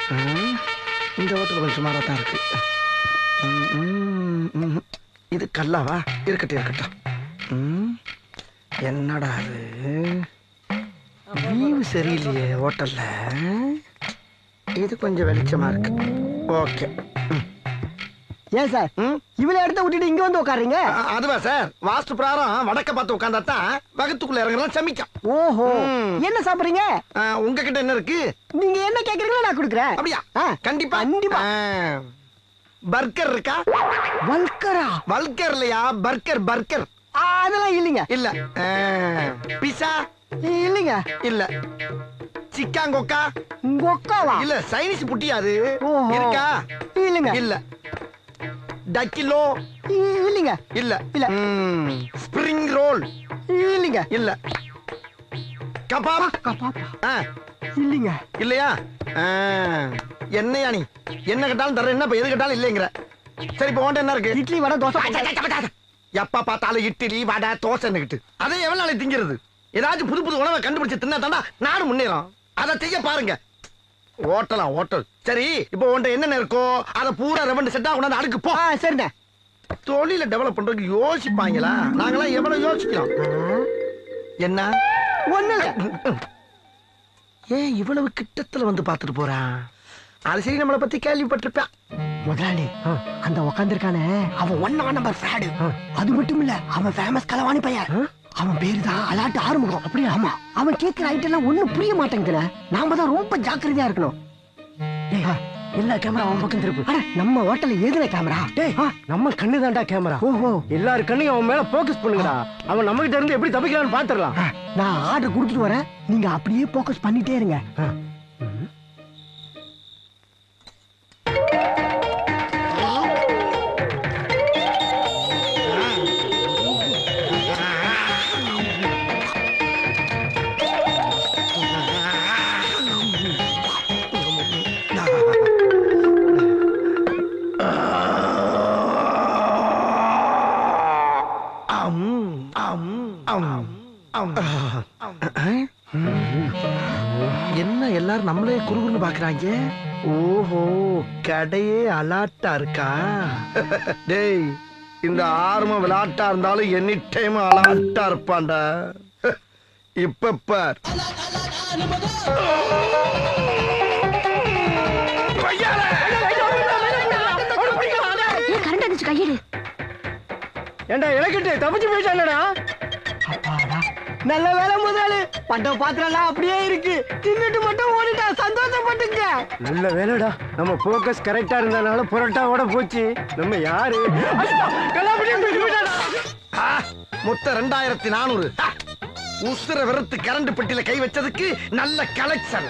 இந்த ஹோட்டல் கொஞ்சம் சுமாராக தான் இருக்கு. இது கல்லாவா? இருக்கட்டும் இருக்கட்டும். என்னடா அது வியூ சரியில்லையே ஹோட்டல்ல. இது கொஞ்சம் வெளிச்சமா இருக்கு. ஓகே. ஏன் சார் இவ்வளவு இடத்த விட்டுட்டு இங்க வந்து உட்காருங்க? அதுவா சார், வாஸ்து பிரகாரம் வடக்க பார்த்து உட்கார்ந்தா தான் வகுத்துக்குள்ள இறங்குறதா சமிக்கும். ஓஹோ, என்ன சாப்பிடுறீங்க? உங்ககிட்ட என்ன இருக்கு? நீங்க என்ன கேக்குறீங்களோ நான் கொடுக்குறேன். அப்படியா? கண்டிப்பா கண்டிப்பா. பர்கர் இருக்கா? வல்கரா? வல்கர் இல்லையா, பர்கர். பர்கர் அதெல்லாம் இல்லைங்க. இல்ல. பிஸா இல்லைங்க. இல்ல. சிக்காங்கொக்கா? கொக்காவா? இல்ல, சைனீஸ் புட்டி அது. ஓஹோ. இருக்கா? இல்லைங்க. இல்ல. டக்கிலோ? இல்லைங்க. இல்ல. இல்ல. Spring roll? இல்லைங்க. இல்ல. கபாப்? கபாப்பா? இல்லைங்க. இல்லையா? என்னையா நீ என்ன கேட்டாலும் தர, என்ன எது கேட்டாலும் இல்லைங்கிற. சரி, இப்போ உன்ட்ட என்ன இருக்கு? இட்லி வடை தோசை. எப்ப பார்த்தாலும் இட்லி வடை தோசைன்னுகிட்டு அதை எவ்வளவு நாளைக்கு திங்கிறது? ஏதாச்சும் புது புது உணவை கண்டுபிடிச்சு தின்னா தாண்டா நானும் முன்னேறும். அதை செய்ய பாருங்க. ஹோட்டல். சரி, இப்போ உன்ட்ட என்னென்ன இருக்கோ அதை பூரா ரெவண்ட் செட்டா கொண்டாந்து அடுக்கு போ. சரிண்ணே. தொழில டெவலப் பண்றதுக்கு யோசிப்பாங்களா? நாங்களாம் எவ்வளவு யோசிக்கிறோம். என்ன ஒண்ணு ஏன் இவ்வளவு கிட்டத்துல வந்து பாத்துட்டு போறான்? அது சரி, நம்மளை பத்தி கேள்விப்பட்டிருப்பான். முதலாளி அந்த உக்காந்துருக்கானே அவன் 1 நம்பர் ஃப்ராடு. அது மட்டும் இல்ல, அவன் ஃபேமஸ் களவாணி பையன். அவன் பேரு தான் அலாட்டு ஆறுமுகம். அப்படியே? ஆமா. அவன் கேட்கிற ஐட்டம் எல்லாம் ஒண்ணும் புரிய மாட்டேங்குதுல. நாம தான் ரொம்ப ஜாக்கிரதையா இருக்கணும். எல்லா கேமரா அவன் பக்கம் திருப்பு. நம்ம ஹோட்டல்ல ஏதுன கேமரா? நம்ம கண்ணு தான்டா கேமரா. ஓஹோ. எல்லாரும் கண்ணையும் அவன் மேல போக்கஸ் பண்ணுங்கடா. அவன் நம்ம கிட்ட இருந்து எப்படி தப்பிக்கலாம்னு பாத்துறலாம். நான் ஆர்டர் கொடுத்துட்டு வரேன், நீங்க அப்படியே போக்கஸ் பண்ணிட்டே இருங்க. என்ன எல்லாரும் நம்மளே குறுகுறுன்னு பாக்குறாங்க? ஓஹோ, கடையே அலாட்டா இருக்கா? டேய், இந்த ஆர்ம விளையாட்டா இருந்தாலும் எனி டைம் அலாட்டா இருப்பான்டா. இப்ப பார். ஏண்டா இலக்கிட்டு தப்பிச்சு போயிட்டானடா. நல்ல வேலை முதலாளி, பண்ட பாத்திரம் அப்படியே இருக்கு. தின்னுட்டு மட்டும் ஓடிட்டா, சந்தோஷப்பட்டுங்க. நல்ல வேலைடா, நம்ம போக்கஸ் கரெக்டா இருந்தனால புரோட்டாவோட போச்சு. நம்ம யாரு மொத்தம் 2400. உசுர வெறுத்து கரண்ட் பெட்டியில கை வச்சதுக்கு நல்ல கலெக்ஷன்.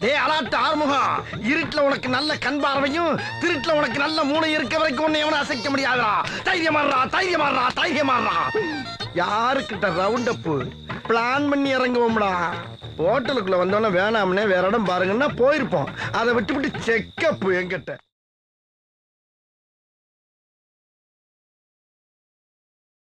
டே அலாட்டு ஆறுமுகம், இருட்டுல உனக்கு நல்ல கண் பார்வையும் திருட்டுல உனக்கு நல்ல மூளை இருக்க வரைக்கும் உன்னை எவனும் அசைக்க முடியாதா? தைரியமாடுறா. யாருக்கிட்ட ரவுண்ட் அப் பிளான் பண்ணி இறங்குவோம்டா. ஹோட்டலுக்குள்ள வந்தோன்னா வேணாம்னே வேற இடம் பாருங்கன்னா போயிருப்போம். அதை விட்டு செக்கப் என்கிட்ட